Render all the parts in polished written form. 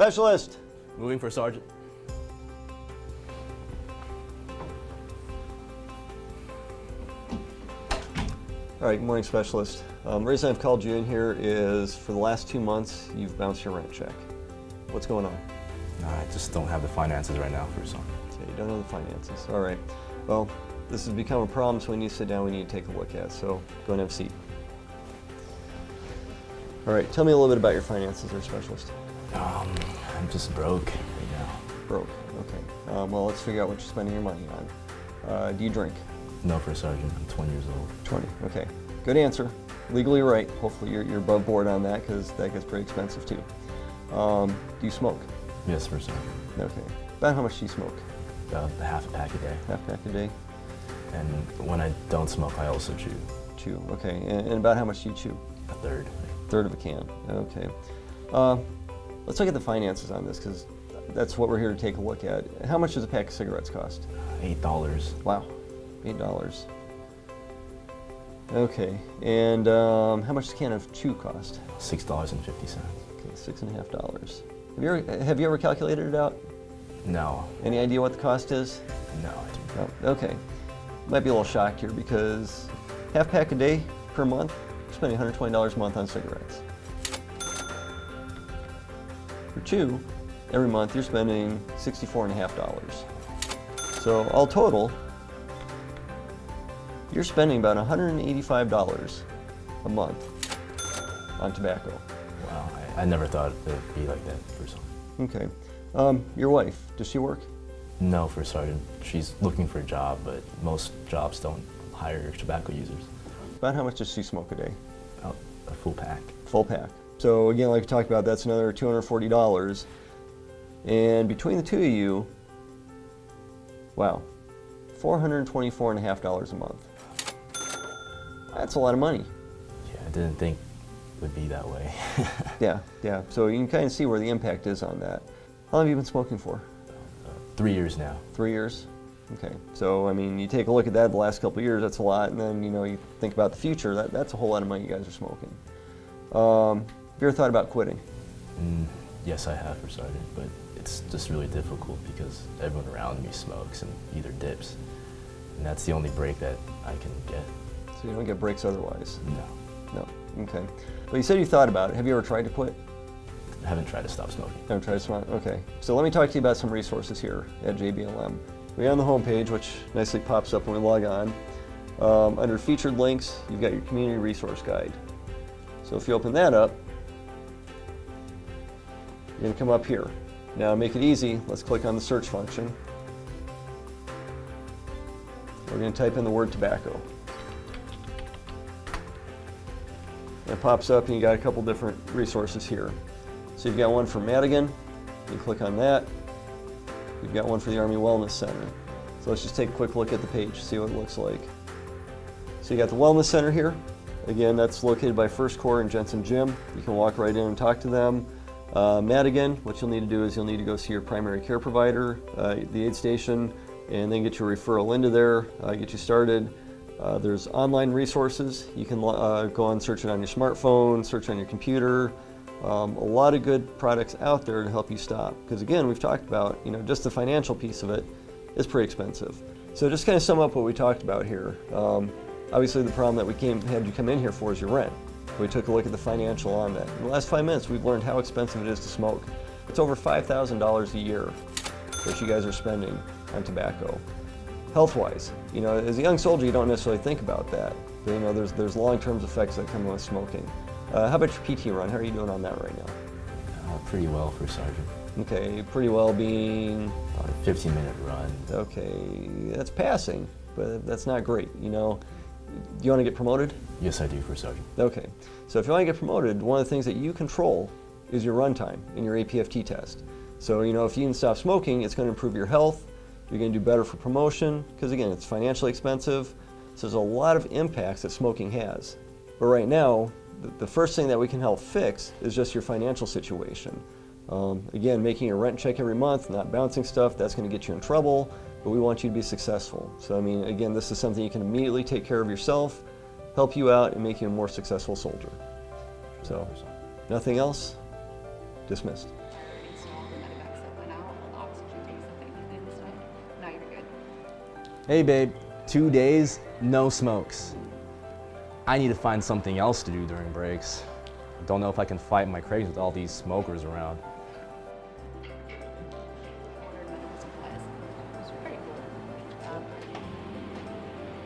Specialist. Moving for sergeant. All right, good morning, Specialist. The reason I've called you in here is for the last 2 months, you've bounced your rent check. What's going on? I just don't have the finances right now for something. Okay, you don't know the finances. All right. Well, this has become a problem, so we need to sit down, we need to take a look at it. So go and have a seat. All right, tell me a little bit about your finances there, Specialist. I'm just broke right now. Broke, okay. Well, let's figure out what you're spending your money on. Do you drink? No, for a sergeant. I'm 20 years old. 20, okay. Good answer. Legally right. Hopefully you're above board on that because that gets pretty expensive too. Do you smoke? Yes, for a sergeant. Okay. About how much do you smoke? About half a pack a day. Half a pack a day? And when I don't smoke, I also chew. Chew, okay. And about how much do you chew? A third. Third of a can, okay. Let's look at the finances on this because that's what we're here to take a look at. How much does a pack of cigarettes cost? $8. Wow, $8. Okay, and how much does a can of chew cost? $6.50. Okay, $6.50. Have you ever calculated it out? No. Any idea what the cost is? No, I don't. No, okay. Might be a little shocked here because half pack a day per month, you're spending $120 a month on cigarettes. For chew, every month you're spending $64.50. So all total, you're spending about $185 a month on tobacco. Wow, I never thought it would be like that for something. Okay. Your wife, does she work? No, for a sergeant. She's looking for a job, but most jobs don't hire tobacco users. About how much does she smoke a day? About a full pack. Full pack. So again, like we talked about, that's another $240. And between the two of you, wow, $424.50 a month. That's a lot of money. Yeah, I didn't think it would be that way. Yeah. So you can kind of see where the impact is on that. How long have you been smoking for? 3 years now. 3 years? Okay. So, I mean, you take a look at that the last couple of years, that's a lot. And then, you think about the future, that's a whole lot of money you guys are smoking. Have you ever thought about quitting? Yes, I have, for sergeant, but it's just really difficult because everyone around me smokes and either dips. And that's the only break that I can get. So you don't get breaks otherwise? No. No, okay. Well, you said you thought about it. Have you ever tried to quit? I haven't tried to stop smoking. Haven't tried to smoke, okay. So let me talk to you about some resources here at JBLM. We're on the home page, which nicely pops up when we log on. Under featured links, you've got your community resource guide. So if you open that up, you're going to come up here. Now to make it easy, let's click on the search function. We're going to type in the word tobacco. And it pops up and you got a couple different resources here. So you've got one for Madigan, you click on that. You've got one for the Army Wellness Center. So let's just take a quick look at the page, see what it looks like. So you got the Wellness Center here. Again, that's located by First Corps and Jensen Gym. You can walk right in and talk to them. Madigan, what you'll need to do is you'll need to go see your primary care provider, the aid station, and then get your referral into there, get you started. There's online resources. You can go and search it on your smartphone, search on your computer. A lot of good products out there to help you stop. Because again, we've talked about, just the financial piece of it is pretty expensive. So just kind of sum up what we talked about here. Obviously the problem that we had you come in here for is your rent. We took a look at the financial on that. In the last 5 minutes, we've learned how expensive it is to smoke. It's over $5,000 a year that you guys are spending on tobacco. Health-wise, as a young soldier, you don't necessarily think about that. But, there's long-term effects that come with smoking. How about your PT run? How are you doing on that right now? Pretty well, for sergeant. Okay, pretty well being? About a 15-minute run. Okay, that's passing, but that's not great, Do you want to get promoted? Yes, I do, for sergeant. Okay, so if you want to get promoted, one of the things that you control is your run time in your APFT test. So, if you can stop smoking, it's going to improve your health. You're going to do better for promotion, because again, it's financially expensive. So there's a lot of impacts that smoking has. But right now, the first thing that we can help fix is just your financial situation. Again, making a rent check every month, not bouncing stuff, that's going to get you in trouble, but we want you to be successful. So again, this is something you can immediately take care of yourself, help you out, and make you a more successful soldier. So, nothing else? Dismissed. Hey babe, 2 days, no smokes. I need to find something else to do during breaks. Don't know if I can fight my cravings with all these smokers around.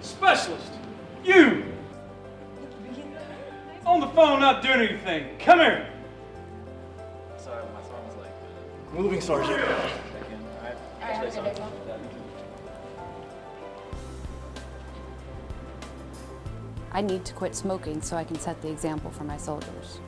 Specialist, you! On the phone not doing anything. Come here. Sorry, my phone was like, Moving, Sergeant. I need to quit smoking so I can set the example for my soldiers.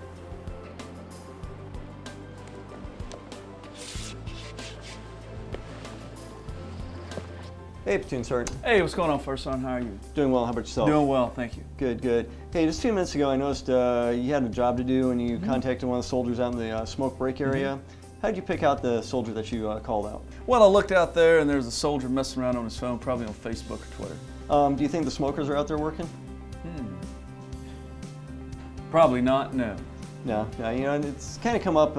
Hey, Platoon Sergeant. Hey, what's going on, First Sergeant? How are you? Doing well. How about yourself? Doing well, thank you. Good, good. Hey, just a few minutes ago, I noticed you had a job to do, and you contacted one of the soldiers out in the smoke break area. How did you pick out the soldier that you called out? Well, I looked out there and there's a soldier messing around on his phone, probably on Facebook or Twitter. Do you think the smokers are out there working? Probably not, no. No, no. You know, it's kind of come up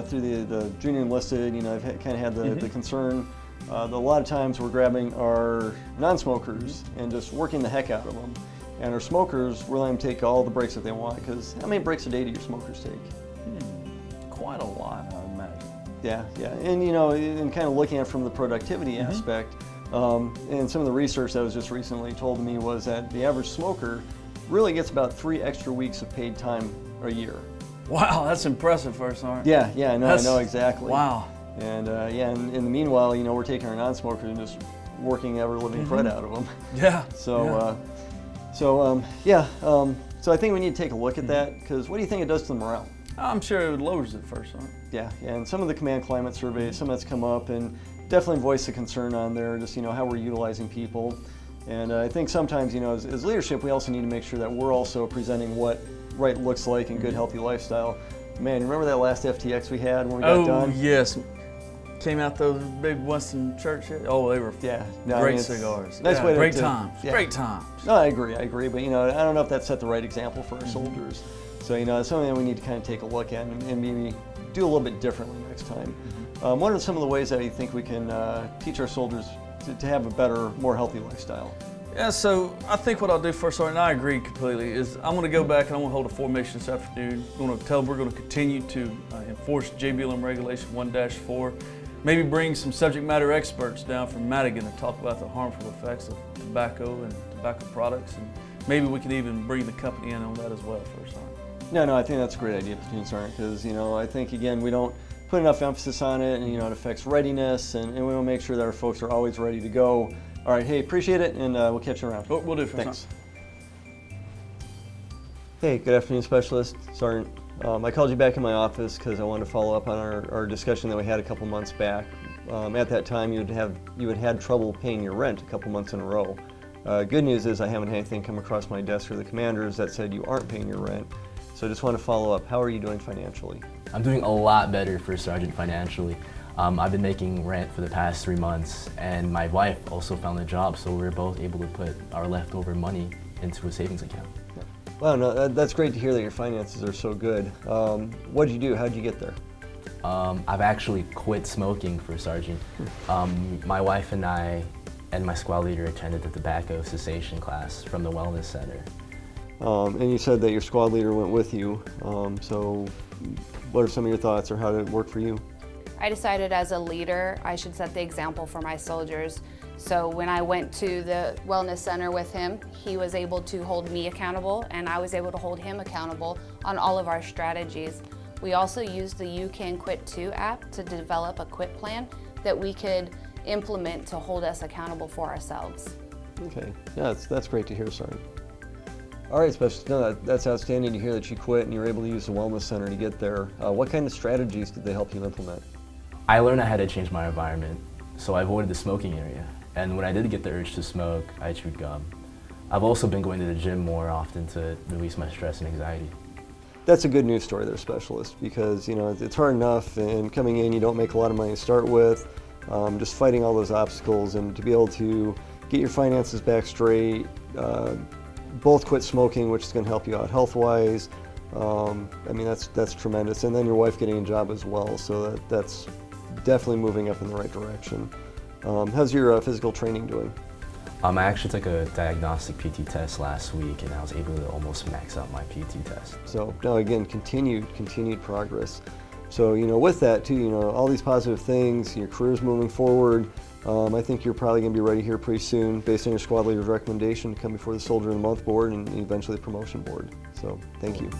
through the junior enlisted. You know, I've kind of had the concern that a lot of times we're grabbing our non-smokers and just working the heck out of them, and our smokers, we're letting them take all the breaks that they want. Because how many breaks a day do your smokers take? Quite a lot, I would imagine. Yeah, yeah, and you know, and kind of looking at it from the productivity aspect, and some of the research that was just recently told me was that the average smoker really gets about 3 extra weeks of paid time a year. Wow, that's impressive, First Sergeant. Yeah, yeah, I know exactly. Wow. And yeah, and in the meanwhile, you know, we're taking our non-smokers and just working ever living bread out of them. Yeah. So, so I think we need to take a look at that, because what do you think it does to the morale? I'm sure it lowers it, First Sergeant. Yeah, yeah, and some of the command climate surveys, some that's come up, and definitely voice a concern on there, just, you know, how we're utilizing people. And I think sometimes, you know, as leadership, we also need to make sure that we're also presenting what right looks like and good, healthy lifestyle. Man, remember that last FTX we had when we got done? Oh, yes. Came out those big Winston Churchill. Oh, they were great cigars. Nice way to great times. Yeah. Great times. No, I agree, but you know, I don't know if that set the right example for our soldiers. So you know, it's something that we need to kind of take a look at and maybe do a little bit differently next time. What are some of the ways that you think we can teach our soldiers to have a better, more healthy lifestyle? Yeah, so I think what I'll do first, and I agree completely, is I'm going to go back and I'm going to hold a formation this afternoon. I'm going to tell them we're going to continue to enforce JBLM Regulation 1-4. Maybe bring some subject matter experts down from Madigan to talk about the harmful effects of tobacco and tobacco products, and maybe we could even bring the company in on that as well first time. No, I think that's a great idea, Platoon Sergeant, because you know, I think again we don't put enough emphasis on it, and you know, it affects readiness, and we want to make sure that our folks are always ready to go. All right, hey, appreciate it, and we'll catch you around. We'll do it. Thanks. Hey, good afternoon, Specialist Sergeant. I called you back in my office because I wanted to follow up on our discussion that we had a couple months back. At that time, you had had trouble paying your rent a couple months in a row. Good news is I haven't had anything come across my desk or the commanders that said you aren't paying your rent. So I just want to follow up. How are you doing financially? I'm doing a lot better, First Sergeant, financially. I've been making rent for the past 3 months, and my wife also found a job, so we're both able to put our leftover money into a savings account. Wow, no, that's great to hear that your finances are so good. What did you do? How did you get there? I've actually quit smoking, First Sergeant. My wife and I and my squad leader attended the tobacco cessation class from the wellness center. And you said that your squad leader went with you. So what are some of your thoughts, or how did it work for you? I decided as a leader I should set the example for my soldiers. So when I went to the wellness center with him, he was able to hold me accountable, and I was able to hold him accountable on all of our strategies. We also used the You Can Quit Too app to develop a quit plan that we could implement to hold us accountable for ourselves. Okay, yeah, that's great to hear, Sergeant. All right, Specialist, no, that's outstanding to hear that you quit and you were able to use the wellness center to get there. What kind of strategies did they help you implement? I learned I had to change my environment, so I avoided the smoking area. And when I did get the urge to smoke, I chewed gum. I've also been going to the gym more often to release my stress and anxiety. That's a good news story there, Specialist, because you know it's hard enough, and coming in you don't make a lot of money to start with, just fighting all those obstacles, and to be able to get your finances back straight, both quit smoking, which is going to help you out health-wise. I mean, that's tremendous, and then your wife getting a job as well, so that's definitely moving up in the right direction. How's your physical training doing? I actually took a diagnostic PT test last week, and I was able to almost max out my PT test. So, no, again, continued progress. So, with that too, all these positive things, your career's moving forward. I think you're probably going to be ready here pretty soon, based on your squad leader's recommendation, to come before the Soldier of the Month board and eventually the promotion board. So, thank you.